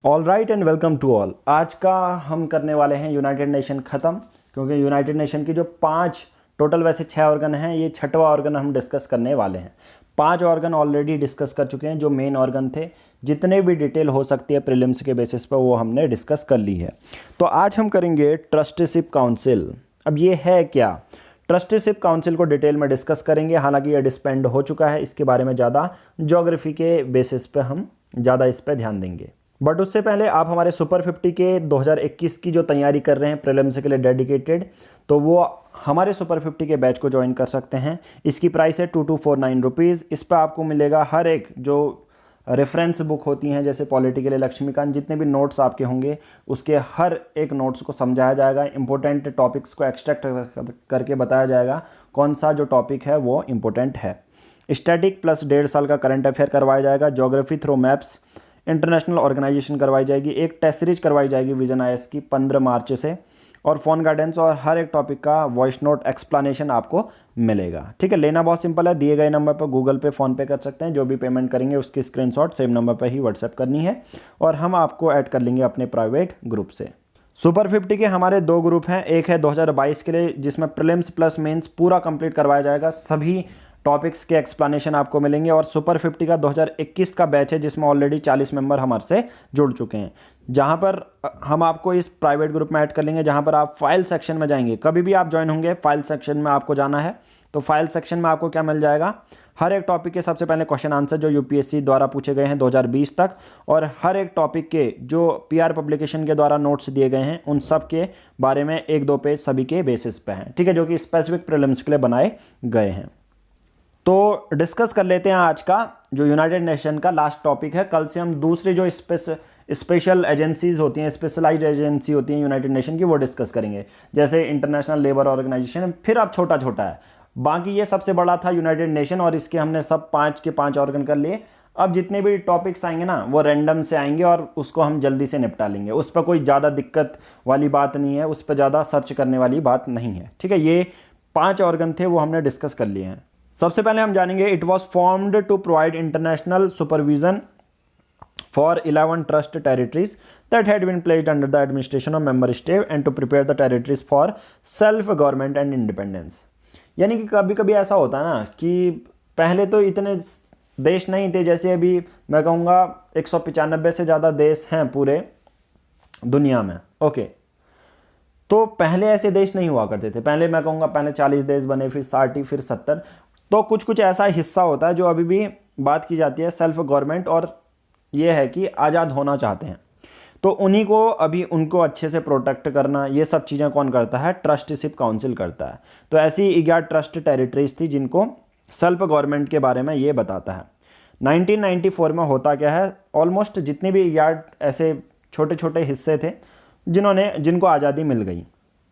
All right and welcome to all. आज का हम करने वाले हैं यूनाइटेड नेशन ख़त्म, क्योंकि यूनाइटेड नेशन की जो 5 टोटल वैसे 6 ऑर्गन हैं, ये 6वां ऑर्गन हम डिस्कस करने वाले हैं। 5 ऑर्गन ऑलरेडी डिस्कस कर चुके हैं जो मेन ऑर्गन थे। जितने भी डिटेल हो सकती है प्रीलिम्स के बेसिस पर वो हमने डिस्कस कर ली है। तो आज हम करेंगे ट्रस्टीशिप काउंसिल। अब ये है क्या? ट्रस्टीशिप काउंसिल को डिटेल में डिस्कस करेंगे। हालांकि ये डिस्पेंड हो चुका है, इसके बारे में ज़्यादा ज्योग्राफी के बेसिस पे हम ज़्यादा इस पर ध्यान देंगे। बट उससे पहले आप हमारे सुपर 50 के 2021 की जो तैयारी कर रहे हैं प्रीलिम्स के लिए डेडिकेटेड, तो वो हमारे सुपर 50 के बैच को ज्वाइन कर सकते हैं। इसकी प्राइस है 2249 रुपीज़। इस पर आपको मिलेगा हर एक जो रेफरेंस बुक होती हैं, जैसे पॉलिटिकल लक्ष्मीकांत, जितने भी नोट्स आपके होंगे उसके हर एक नोट्स को समझाया जाएगा। इंपॉर्टेंट टॉपिक्स को एक्सट्रैक्ट करके बताया जाएगा कौन सा जो टॉपिक है वो इम्पोर्टेंट है। स्टैटिक प्लस 1.5 साल का करंट अफेयर करवाया जाएगा। Geography through maps, international organisation करवाई जाएगी। एक टेस्ट सीरीज करवाई जाएगी विजन आईएएस की 15 मार्च से, और फोन गाइडेंस और हर एक टॉपिक का वॉइस नोट एक्सप्लेनेशन आपको मिलेगा। ठीक है, लेना बहुत सिंपल है। दिए गए नंबर पर गूगल पे, फ़ोन पे कर सकते हैं। जो भी पेमेंट करेंगे उसकी स्क्रीनशॉट सेम नंबर पर ही व्हाट्सएप करनी है, और हम आपको ऐड कर लेंगे अपने प्राइवेट ग्रुप से। सुपर 50 के हमारे 2 ग्रुप हैं। एक है 2022 के लिए, जिसमें प्रीलिम्स प्लस मेंस पूरा कंप्लीट करवाया जाएगा। सभी टॉपिक्स के एक्सप्लेनेशन आपको मिलेंगे। और सुपर 50 का 2021 का बैच है, जिसमें ऑलरेडी 40 मेंबर हमारे से जुड़ चुके हैं। जहां पर हम आपको इस प्राइवेट ग्रुप में ऐड कर लेंगे, जहां पर आप फाइल सेक्शन में जाएंगे। कभी भी आप ज्वाइन होंगे, फाइल सेक्शन में आपको जाना है। तो फाइल सेक्शन में आपको क्या मिल जाएगा? हर एक टॉपिक के सबसे पहले क्वेश्चन आंसर जो यूपीएससी द्वारा पूछे गए हैं 2020 तक, और हर एक टॉपिक के जो पीआर पब्लिकेशन के द्वारा नोट्स दिए गए हैं उन सब के बारे में 1-2 पेज सभी के बेसिस पे हैं। ठीक है, जो कि स्पेसिफिक प्रीलिम्स के लिए बनाए गए हैं। तो डिस्कस कर लेते हैं आज का जो यूनाइटेड नेशन का लास्ट टॉपिक है। कल से हम दूसरी जो स्पेशल एजेंसीज होती हैं, स्पेशलाइज्ड एजेंसी होती हैं यूनाइटेड नेशन की, वो डिस्कस करेंगे। जैसे इंटरनेशनल लेबर ऑर्गेनाइजेशन, फिर अब छोटा छोटा है। बाकी ये सबसे बड़ा था यूनाइटेड नेशन, और इसके हमने सब 5 के 5 ऑर्गन कर लिए। अब जितने भी टॉपिक्स आएंगे ना, वो रैंडम से आएंगे और उसको हम जल्दी से निपटा लेंगे। उस पर कोई ज़्यादा दिक्कत वाली बात नहीं है, उस पर ज़्यादा सर्च करने वाली बात नहीं है। ठीक है, ये 5 ऑर्गन थे, वो हमने डिस्कस कर लिए हैं। सबसे पहले हम जानेंगे, it was formed to provide international supervision for 11 trust territories that had been placed under the administration of member state and to prepare the territories for self government and independence. यानी कि कभी कभी ऐसा होता है ना कि पहले तो इतने देश नहीं थे, जैसे अभी मैं कहूँगा 195 से ज़्यादा देश हैं पूरे दुनिया में। ओके, तो पहले ऐसे देश नहीं हुआ करते थे। पहले मैं कहूँगा पहले 40 देश बने, फिर 60, फिर 70। तो कुछ कुछ ऐसा हिस्सा होता है जो अभी भी बात की जाती है सेल्फ गवर्नमेंट, और ये है कि आज़ाद होना चाहते हैं। तो उन्हीं को अभी उनको अच्छे से प्रोटेक्ट करना, ये सब चीज़ें कौन करता है? ट्रस्टीशिप काउंसिल करता है। तो ऐसी 11 ट्रस्ट टेरिटरीज थी जिनको सेल्फ गवर्नमेंट के बारे में ये बताता है। 1994 में होता क्या है, ऑलमोस्ट जितने भी 11 ऐसे छोटे छोटे हिस्से थे जिनको आज़ादी मिल गई।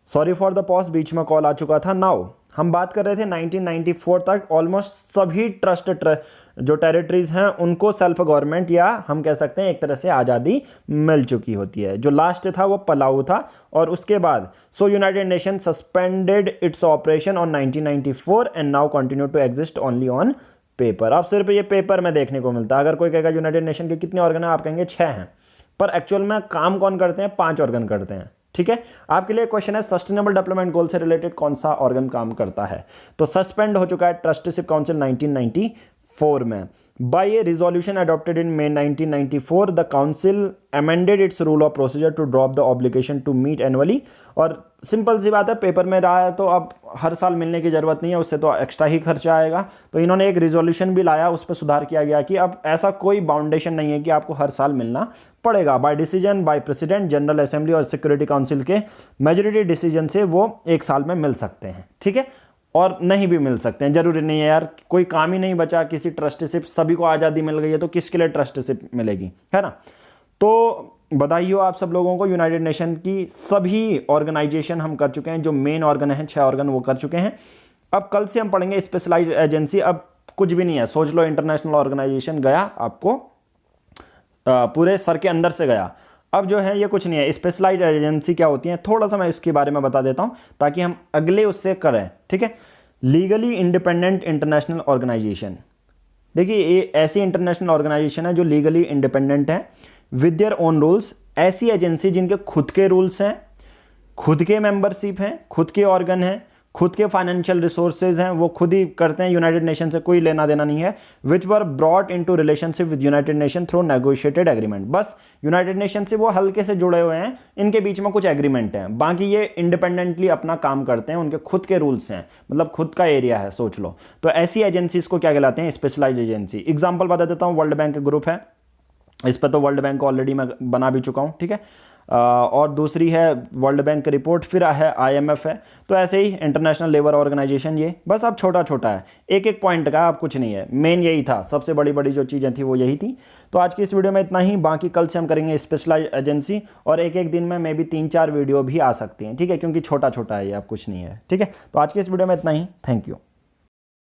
सॉरी फॉर द पॉज, बीच में कॉल आ चुका था। नाउ हम बात कर रहे थे 1994 तक ऑलमोस्ट सभी जो टेरिटरीज हैं उनको सेल्फ गवर्नमेंट, या हम कह सकते हैं एक तरह से आज़ादी मिल चुकी होती है। जो लास्ट था वो पलाऊ था, और उसके बाद United Nation suspended its operation on 1994 and now continue to exist only on paper. अब सिर्फ ये पेपर में देखने को मिलता है। अगर कोई कहेगा यूनाइटेड नेशन के कितने ऑर्गन हैं, आप कहेंगे 6 हैं, पर एक्चुअल में काम कौन करते हैं? 5 ऑर्गन करते हैं। ठीक है, आपके लिए क्वेश्चन है सस्टेनेबल डेवलपमेंट गोल से रिलेटेड कौन सा ऑर्गन काम करता है? तो सस्पेंड हो चुका है ट्रस्टीशिप काउंसिल 1994 में। By a resolution adopted in May 1994 the council amended its rule of procedure to drop the obligation to meet annually. और सिंपल सी बात है, पेपर में रहा है तो अब हर साल मिलने की जरूरत नहीं है, उससे तो एक्स्ट्रा ही खर्चा आएगा। तो इन्होंने एक रिजोल्यूशन भी लाया, उस पर सुधार किया गया कि अब ऐसा कोई बाउंडेशन नहीं है कि आपको हर साल मिलना पड़ेगा। By decision by president, general assembly और सिक्योरिटी काउंसिल के मेजोरिटी डिसीजन से वो 1 साल में मिल सकते हैं। ठीक है, और नहीं भी मिल सकते हैं, जरूरी नहीं है यार। कोई काम ही नहीं बचा किसी ट्रस्टीशिप, सभी को आज़ादी मिल गई है तो किसके लिए ट्रस्टीशिप मिलेगी, है ना? तो बधाई हो आप सब लोगों को। यूनाइटेड नेशन की सभी ऑर्गेनाइजेशन हम कर चुके हैं, जो मेन ऑर्गन है 6 ऑर्गन वो कर चुके हैं। अब कल से हम पढ़ेंगे स्पेशलाइज्ड एजेंसी। अब कुछ भी नहीं है, सोच लो इंटरनेशनल ऑर्गेनाइजेशन गया, आपको पूरे सर के अंदर से गया। अब जो है ये कुछ नहीं है। स्पेशलाइज्ड एजेंसी क्या होती है, थोड़ा सा मैं इसके बारे में बता देता हूं ताकि हम अगले उससे करें। ठीक है, लीगली इंडिपेंडेंट इंटरनेशनल ऑर्गेनाइजेशन। देखिए, ये ऐसी इंटरनेशनल ऑर्गेनाइजेशन है जो लीगली इंडिपेंडेंट है, विद देयर ओन रूल्स, ऐसी एजेंसी जिनके खुद के रूल्स हैं, खुद के मेंबरशिप हैं, खुद के ऑर्गन हैं, खुद के फाइनेंशियल रिसोर्सेज हैं, वो खुद ही करते हैं, यूनाइटेड नेशन से कोई लेना देना नहीं है। Which were brought into relationship with United Nation through negotiated agreement, बस यूनाइटेड नेशन से वो हल्के से जुड़े हुए हैं, इनके बीच में कुछ एग्रीमेंट हैं, बाकी ये इंडिपेंडेंटली अपना काम करते हैं, उनके खुद के रूल्स हैं, मतलब खुद का एरिया है, सोच लो। तो ऐसी एजेंसीज को क्या कहलाते हैं? Specialised agency. एग्जाम्पल बता देता हूँ, वर्ल्ड बैंक ग्रुप है, इस पर तो वर्ल्ड बैंक ऑलरेडी मैं बना भी चुका हूँ, ठीक है। और दूसरी है वर्ल्ड बैंक रिपोर्ट, फिर है IMF है। तो ऐसे ही इंटरनेशनल लेबर ऑर्गेनाइजेशन, ये बस अब छोटा छोटा है, एक एक पॉइंट का, अब कुछ नहीं है। मेन यही था, सबसे बड़ी बड़ी जो चीज़ें थी वो यही थी। तो आज की इस वीडियो में इतना ही, बाकी कल से हम करेंगे स्पेशलाइज्ड एजेंसी, और एक एक दिन में मे बी 3-4 वीडियो भी आ सकती हैं, ठीक है, क्योंकि छोटा छोटा है ये, अब कुछ नहीं है, ठीक है। तो आज की इस वीडियो में इतना ही, थैंक यू।